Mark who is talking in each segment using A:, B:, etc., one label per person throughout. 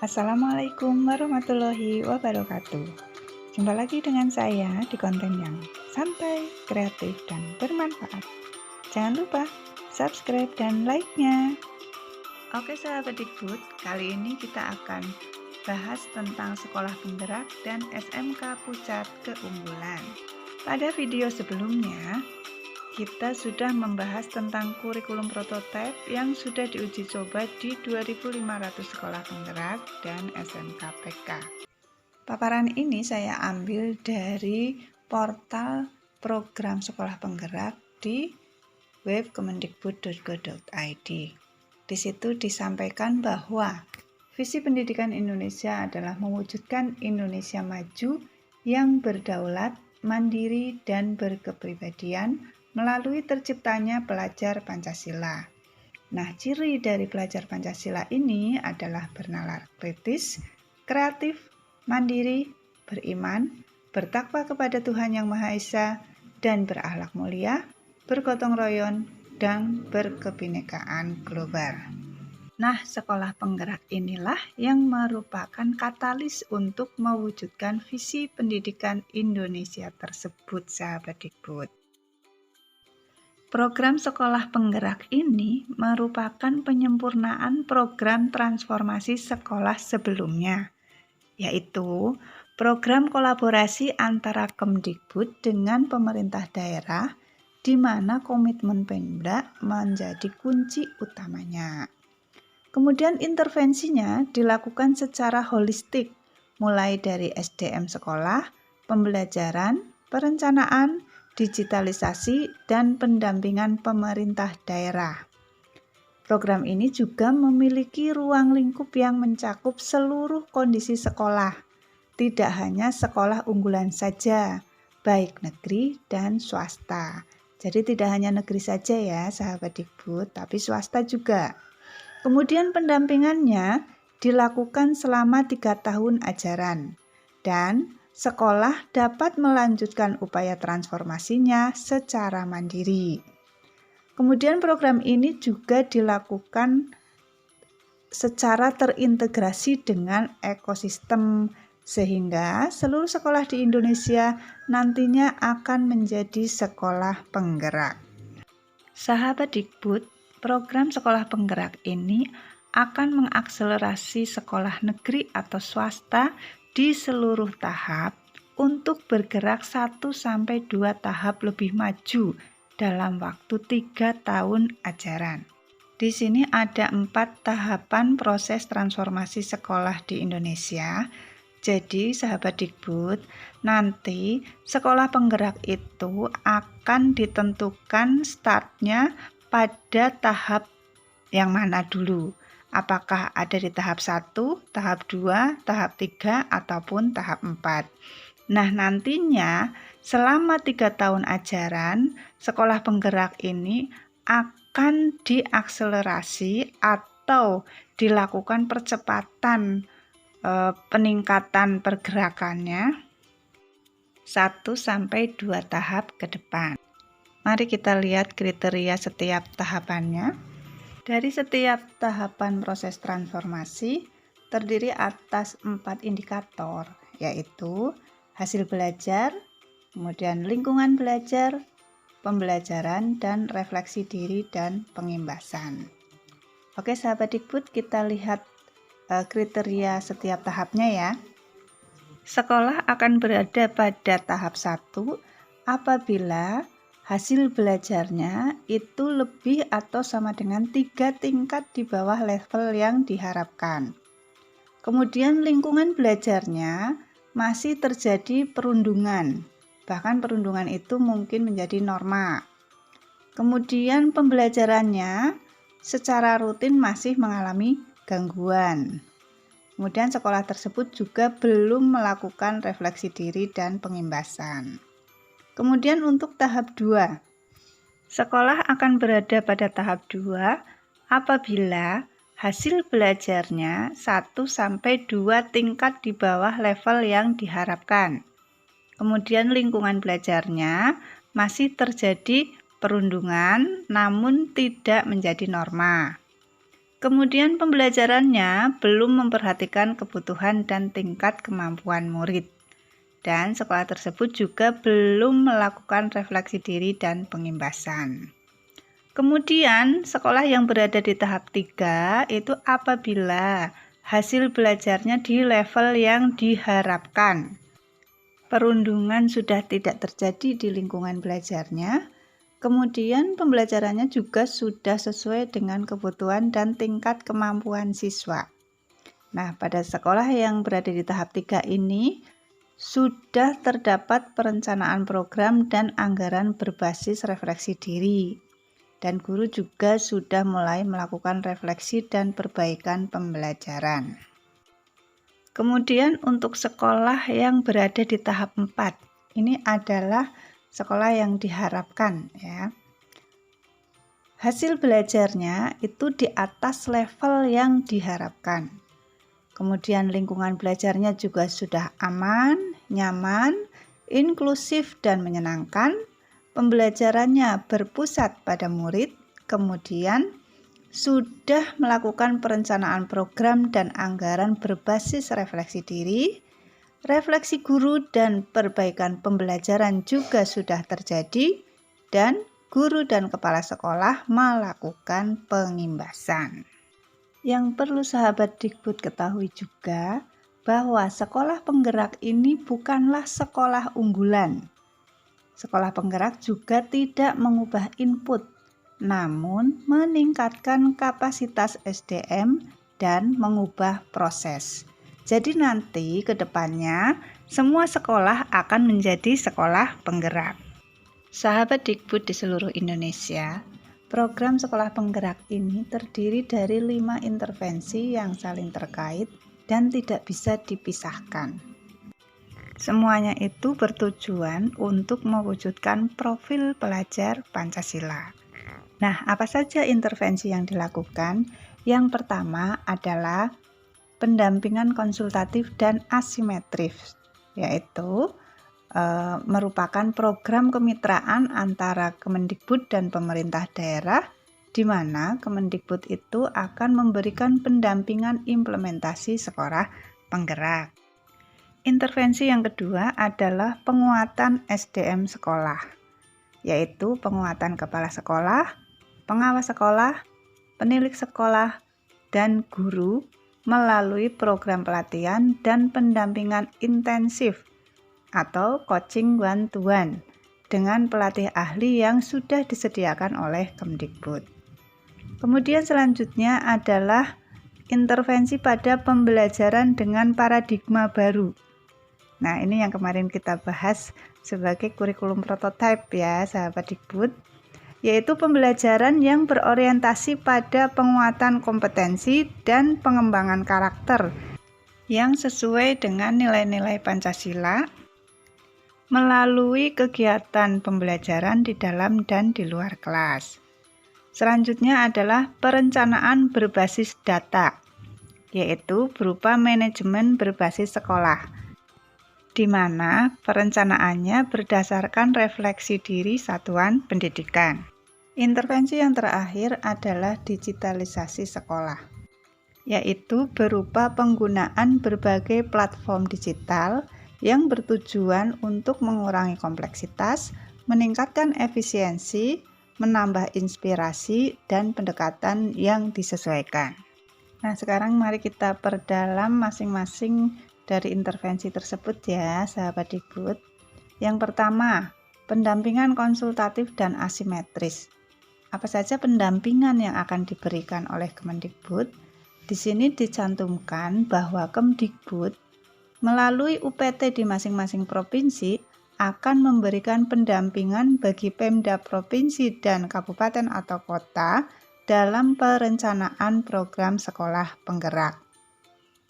A: Assalamualaikum warahmatullahi wabarakatuh. Jumpa lagi dengan saya di konten yang santai, kreatif, dan bermanfaat. Jangan lupa subscribe dan like-nya. Oke sahabat Dikbud, kali ini kita akan bahas tentang sekolah penggerak dan SMK Pusat Keunggulan. Pada video sebelumnya, kita sudah membahas tentang kurikulum prototipe yang sudah diuji coba di 2.500 sekolah penggerak dan SMK PK. Paparan ini saya ambil dari portal program sekolah penggerak di web kemendikbud.go.id. Di situ disampaikan bahwa visi pendidikan Indonesia adalah mewujudkan Indonesia maju yang berdaulat, mandiri, dan berkepribadian melalui terciptanya pelajar Pancasila. Nah, ciri dari pelajar Pancasila ini adalah bernalar kritis, kreatif, mandiri, beriman, bertakwa kepada Tuhan Yang Maha Esa, dan berakhlak mulia, bergotong royong, dan berkebinekaan global. Nah, sekolah penggerak inilah yang merupakan katalis untuk mewujudkan visi pendidikan Indonesia tersebut, sahabat Dikbud. Program sekolah penggerak ini merupakan penyempurnaan program transformasi sekolah sebelumnya, yaitu program kolaborasi antara Kemdikbud dengan pemerintah daerah, di mana komitmen Pemda menjadi kunci utamanya. Kemudian intervensinya dilakukan secara holistik, mulai dari SDM sekolah, pembelajaran, perencanaan, digitalisasi, dan pendampingan pemerintah daerah. Program ini juga memiliki ruang lingkup yang mencakup seluruh kondisi sekolah, tidak hanya sekolah unggulan saja, baik negeri dan swasta. Jadi tidak hanya negeri saja ya sahabat Dikbud, tapi swasta juga. Kemudian pendampingannya dilakukan selama 3 tahun ajaran, dan sekolah dapat melanjutkan upaya transformasinya secara mandiri. Kemudian program ini juga dilakukan secara terintegrasi dengan ekosistem, sehingga seluruh sekolah di Indonesia nantinya akan menjadi sekolah penggerak. Sahabat Dikbud, program sekolah penggerak ini akan mengakselerasi sekolah negeri atau swasta di seluruh tahap untuk bergerak 1-2 tahap lebih maju dalam waktu 3 tahun ajaran. Di sini ada 4 tahapan proses transformasi sekolah di Indonesia. Jadi sahabat Dikbud, nanti sekolah penggerak itu akan ditentukan startnya pada tahap yang mana dulu. Apakah ada di tahap 1, tahap 2, tahap 3, ataupun tahap 4. Nah, nantinya selama 3 tahun ajaran, sekolah penggerak ini akan diakselerasi atau dilakukan percepatan peningkatan pergerakannya 1-2 tahap ke depan. Mari kita lihat kriteria setiap tahapannya. Dari setiap tahapan proses transformasi terdiri atas 4 indikator, yaitu hasil belajar, kemudian lingkungan belajar, pembelajaran, dan refleksi diri dan pengimbasan. Oke sahabat Dikbud, kita lihat kriteria setiap tahapnya ya. Sekolah akan berada pada tahap 1 apabila hasil belajarnya itu lebih atau sama dengan 3 tingkat di bawah level yang diharapkan. Kemudian lingkungan belajarnya masih terjadi perundungan, bahkan perundungan itu mungkin menjadi norma. Kemudian pembelajarannya secara rutin masih mengalami gangguan. Kemudian sekolah tersebut juga belum melakukan refleksi diri dan pengimbasan. Kemudian untuk tahap 2, sekolah akan berada pada tahap 2 apabila hasil belajarnya 1-2 tingkat di bawah level yang diharapkan. Kemudian lingkungan belajarnya masih terjadi perundungan namun tidak menjadi norma. Kemudian pembelajarannya belum memperhatikan kebutuhan dan tingkat kemampuan murid. Dan sekolah tersebut juga belum melakukan refleksi diri dan pengimbasan. Kemudian, sekolah yang berada di tahap 3 itu apabila hasil belajarnya di level yang diharapkan. Perundungan sudah tidak terjadi di lingkungan belajarnya. Kemudian pembelajarannya juga sudah sesuai dengan kebutuhan dan tingkat kemampuan siswa. Nah, pada sekolah yang berada di tahap 3 ini sudah terdapat perencanaan program dan anggaran berbasis refleksi diri. Dan guru juga sudah mulai melakukan refleksi dan perbaikan pembelajaran. Kemudian untuk sekolah yang berada di tahap 4, ini adalah sekolah yang diharapkan ya. Hasil belajarnya itu di atas level yang diharapkan. Kemudian lingkungan belajarnya juga sudah aman, nyaman, inklusif dan menyenangkan. Pembelajarannya berpusat pada murid, kemudian sudah melakukan perencanaan program dan anggaran berbasis refleksi diri. Refleksi guru dan perbaikan pembelajaran juga sudah terjadi dan guru dan kepala sekolah melakukan pengimbasan. Yang perlu sahabat Dikbud ketahui juga bahwa sekolah penggerak ini bukanlah sekolah unggulan. Sekolah penggerak juga tidak mengubah input, namun meningkatkan kapasitas SDM dan mengubah proses. Jadi nanti ke depannya semua sekolah akan menjadi sekolah penggerak. Sahabat Dikbud di seluruh Indonesia, program sekolah penggerak ini terdiri dari 5 intervensi yang saling terkait dan tidak bisa dipisahkan. Semuanya itu bertujuan untuk mewujudkan profil pelajar Pancasila. Nah, apa saja intervensi yang dilakukan? Yang pertama adalah pendampingan konsultatif dan asimetris, yaitu merupakan program kemitraan antara Kemendikbud dan pemerintah daerah, di mana Kemendikbud itu akan memberikan pendampingan implementasi sekolah penggerak. Intervensi yang kedua adalah penguatan SDM sekolah, yaitu penguatan kepala sekolah, pengawas sekolah, penilik sekolah, dan guru melalui program pelatihan dan pendampingan intensif atau coaching one-to-one dengan pelatih ahli yang sudah disediakan oleh Kemdikbud. Kemudian selanjutnya adalah intervensi pada pembelajaran dengan paradigma baru. Nah, ini yang kemarin kita bahas sebagai kurikulum prototipe ya, sahabat Dikbud, yaitu pembelajaran yang berorientasi pada penguatan kompetensi dan pengembangan karakter yang sesuai dengan nilai-nilai Pancasila melalui kegiatan pembelajaran di dalam dan di luar kelas. Selanjutnya adalah perencanaan berbasis data, yaitu berupa manajemen berbasis sekolah, di mana perencanaannya berdasarkan refleksi diri satuan pendidikan. Intervensi yang terakhir adalah digitalisasi sekolah, yaitu berupa penggunaan berbagai platform digital yang bertujuan untuk mengurangi kompleksitas, meningkatkan efisiensi, menambah inspirasi, dan pendekatan yang disesuaikan. Nah, sekarang mari kita perdalam masing-masing dari intervensi tersebut ya, sahabat Dikbud. Yang pertama, pendampingan konsultatif dan asimetris. Apa saja pendampingan yang akan diberikan oleh Kemendikbud? Di sini dicantumkan bahwa Kemdikbud melalui UPT di masing-masing provinsi akan memberikan pendampingan bagi Pemda provinsi dan kabupaten atau kota dalam perencanaan program sekolah penggerak.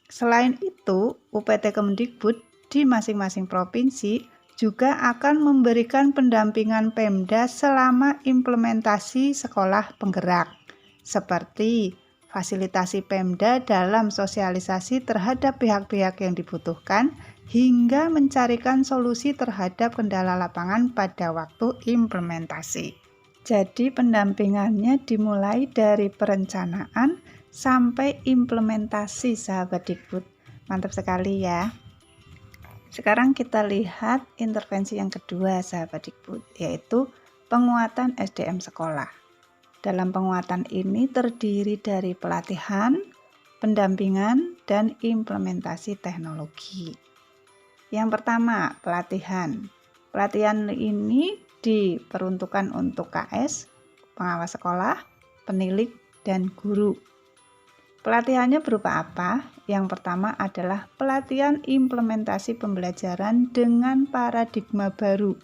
A: Selain itu, UPT Kemdikbud di masing-masing provinsi juga akan memberikan pendampingan Pemda selama implementasi sekolah penggerak, seperti fasilitasi Pemda dalam sosialisasi terhadap pihak-pihak yang dibutuhkan, hingga mencarikan solusi terhadap kendala lapangan pada waktu implementasi. Jadi pendampingannya dimulai dari perencanaan sampai implementasi, sahabat Dikbud. Mantap sekali ya. Sekarang kita lihat intervensi yang kedua, sahabat Dikbud, yaitu penguatan SDM sekolah. Dalam penguatan ini terdiri dari pelatihan, pendampingan, dan implementasi teknologi. Yang pertama, pelatihan. Pelatihan ini diperuntukkan untuk KS, pengawas sekolah, penilik, dan guru. Pelatihannya berupa apa? Yang pertama adalah pelatihan implementasi pembelajaran dengan paradigma baru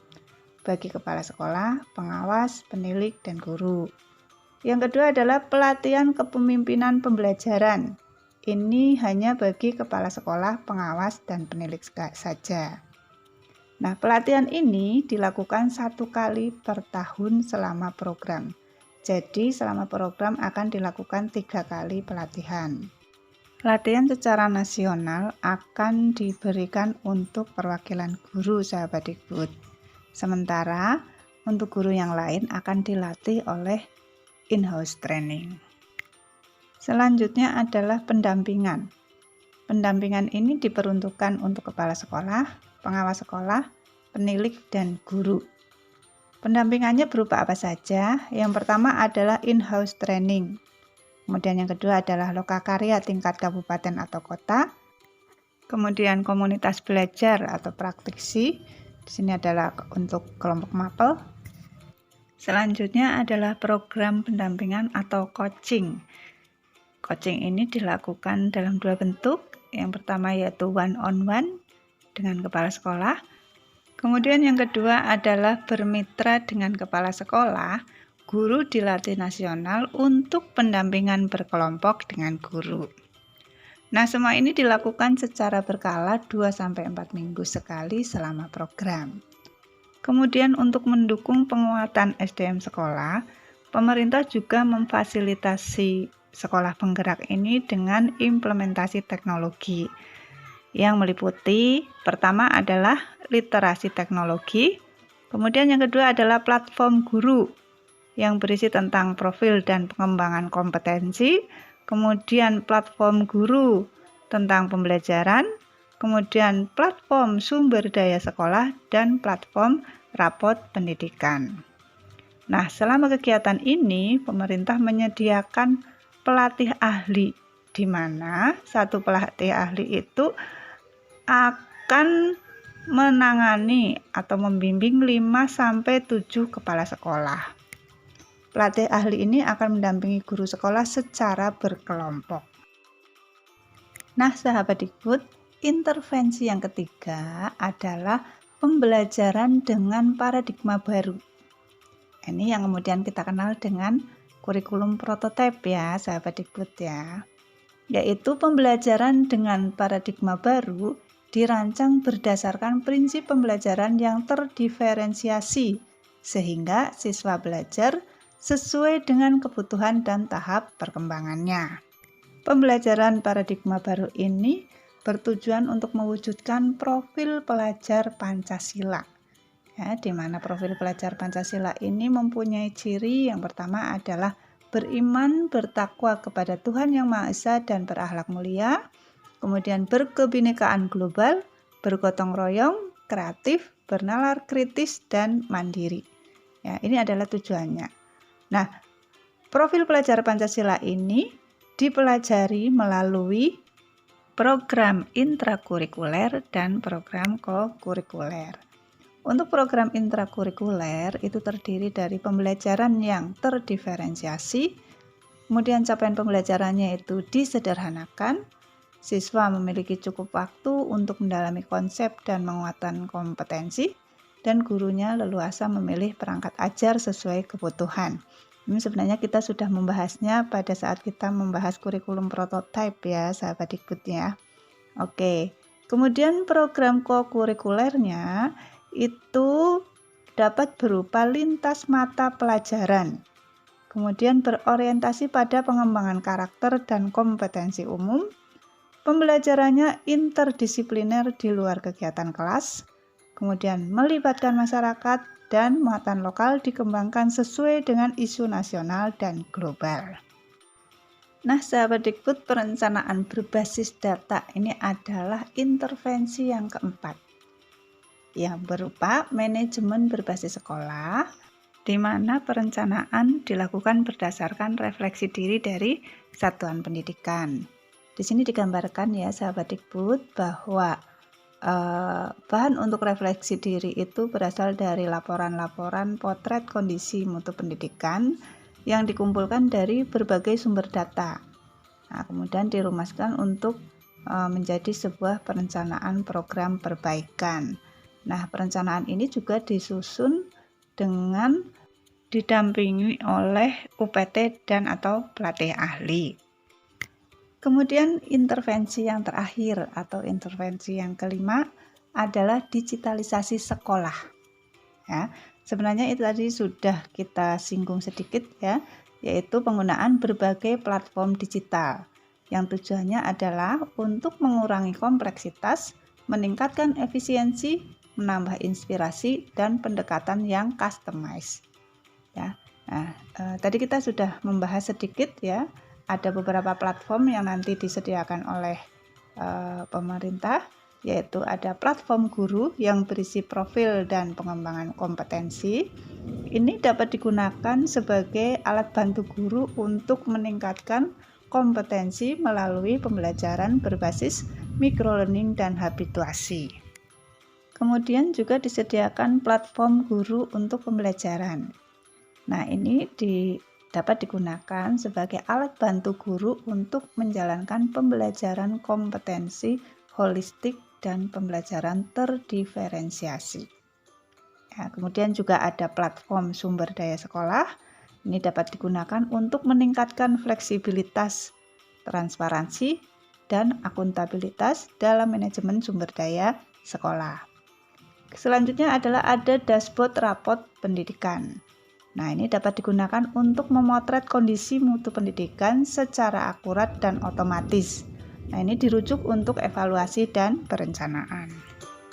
A: bagi kepala sekolah, pengawas, penilik, dan guru. Yang kedua adalah pelatihan kepemimpinan pembelajaran. Ini hanya bagi kepala sekolah, pengawas, dan penilik saja. Nah, pelatihan ini dilakukan 1 kali per tahun selama program. Jadi, selama program akan dilakukan 3 kali pelatihan. Pelatihan secara nasional akan diberikan untuk perwakilan guru, sahabat Dikbud. Sementara, untuk guru yang lain akan dilatih oleh in-house training. Selanjutnya adalah pendampingan. Pendampingan ini diperuntukkan untuk kepala sekolah, pengawas sekolah, penilik, dan guru. Pendampingannya berupa apa saja? Yang pertama adalah in-house training. Kemudian yang kedua adalah lokakarya tingkat kabupaten atau kota. Kemudian komunitas belajar atau praktisi. Di sini adalah untuk kelompok mapel. Selanjutnya adalah program pendampingan atau coaching. Coaching ini dilakukan dalam 2 bentuk. Yang pertama yaitu one-on-one dengan kepala sekolah. Kemudian yang kedua adalah bermitra dengan kepala sekolah, guru dilatih nasional untuk pendampingan berkelompok dengan guru. Nah, semua ini dilakukan secara berkala 2-4 minggu sekali selama program. Kemudian untuk mendukung penguatan SDM sekolah, pemerintah juga memfasilitasi sekolah penggerak ini dengan implementasi teknologi yang meliputi pertama adalah literasi teknologi, kemudian yang kedua adalah platform guru yang berisi tentang profil dan pengembangan kompetensi, kemudian platform guru tentang pembelajaran, kemudian platform sumber daya sekolah, dan platform rapot pendidikan. Nah, selama kegiatan ini pemerintah menyediakan pelatih ahli, di mana satu pelatih ahli itu akan menangani atau membimbing 5-7 kepala sekolah. Pelatih ahli ini akan mendampingi guru sekolah secara berkelompok. Nah, sahabat Dikbud, intervensi yang ketiga adalah pembelajaran dengan paradigma baru. Ini yang kemudian kita kenal dengan kurikulum prototipe ya, sahabat Dikbud ya. Yaitu pembelajaran dengan paradigma baru dirancang berdasarkan prinsip pembelajaran yang terdiferensiasi sehingga siswa belajar sesuai dengan kebutuhan dan tahap perkembangannya. Pembelajaran paradigma baru ini bertujuan untuk mewujudkan profil pelajar Pancasila. Ya, di mana profil pelajar Pancasila ini mempunyai ciri yang pertama adalah beriman, bertakwa kepada Tuhan Yang Maha Esa dan berakhlak mulia. Kemudian berkebinekaan global, bergotong royong, kreatif, bernalar kritis, dan mandiri. Ya, ini adalah tujuannya. Nah, profil pelajar Pancasila ini dipelajari melalui program intrakurikuler dan program kokurikuler. Untuk program intrakurikuler itu terdiri dari pembelajaran yang terdiferensiasi, kemudian capaian pembelajarannya itu disederhanakan, siswa memiliki cukup waktu untuk mendalami konsep dan menguatkan kompetensi, dan gurunya leluasa memilih perangkat ajar sesuai kebutuhan. Ini sebenarnya kita sudah membahasnya pada saat kita membahas kurikulum prototipe ya, sahabat Dikbud ya. Oke, kemudian program kokurikulernya itu dapat berupa lintas mata pelajaran, kemudian berorientasi pada pengembangan karakter dan kompetensi umum. Pembelajarannya interdisipliner di luar kegiatan kelas, kemudian melibatkan masyarakat dan muatan lokal dikembangkan sesuai dengan isu nasional dan global. Nah, sahabat Dikbud, perencanaan berbasis data ini adalah intervensi yang keempat, yang berupa manajemen berbasis sekolah, di mana perencanaan dilakukan berdasarkan refleksi diri dari satuan pendidikan. Di sini digambarkan ya sahabat Dikbud bahwa bahan untuk refleksi diri itu berasal dari laporan-laporan potret kondisi mutu pendidikan yang dikumpulkan dari berbagai sumber data. Nah, kemudian dirumuskan untuk menjadi sebuah perencanaan program perbaikan. Nah, perencanaan ini juga disusun dengan didampingi oleh UPT dan atau pelatih ahli. Kemudian intervensi yang terakhir atau intervensi yang kelima adalah digitalisasi sekolah. Ya, sebenarnya itu tadi sudah kita singgung sedikit ya, yaitu penggunaan berbagai platform digital yang tujuannya adalah untuk mengurangi kompleksitas, meningkatkan efisiensi, menambah inspirasi dan pendekatan yang customized. Ya, nah, tadi kita sudah membahas sedikit ya. Ada beberapa platform yang nanti disediakan oleh pemerintah, yaitu ada platform guru yang berisi profil dan pengembangan kompetensi. Ini dapat digunakan sebagai alat bantu guru untuk meningkatkan kompetensi melalui pembelajaran berbasis microlearning dan habituasi. Kemudian juga disediakan platform guru untuk pembelajaran. Nah, ini dapat digunakan sebagai alat bantu guru untuk menjalankan pembelajaran kompetensi holistik dan pembelajaran terdiferensiasi. Ya, kemudian juga ada platform sumber daya sekolah. Ini dapat digunakan untuk meningkatkan fleksibilitas, transparansi, dan akuntabilitas dalam manajemen sumber daya sekolah. Selanjutnya adalah ada dashboard rapot pendidikan. Nah, ini dapat digunakan untuk memotret kondisi mutu pendidikan secara akurat dan otomatis. Nah, ini dirujuk untuk evaluasi dan perencanaan.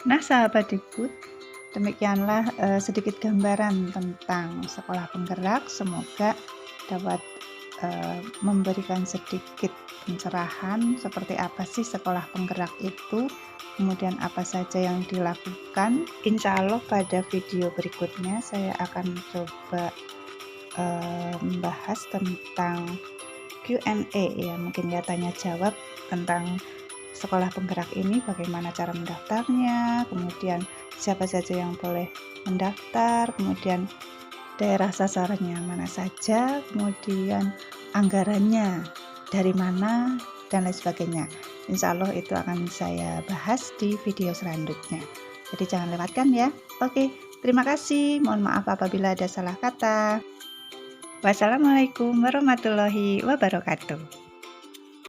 A: Nah, sahabat Dikbud, demikianlah sedikit gambaran tentang sekolah penggerak. Semoga dapat memberikan sedikit pencerahan seperti apa sih sekolah penggerak itu, kemudian apa saja yang dilakukan. Insya Allah pada video berikutnya saya akan coba membahas tentang Q&A ya, mungkin ya tanya jawab tentang sekolah penggerak ini, bagaimana cara mendaftarnya, kemudian siapa saja yang boleh mendaftar, kemudian daerah sasarannya mana saja, kemudian anggarannya dari mana, dan lain sebagainya. Insya Allah itu akan saya bahas di video selanjutnya. Jadi jangan lewatkan ya. Oke, terima kasih. Mohon maaf apabila ada salah kata. Wassalamualaikum warahmatullahi wabarakatuh.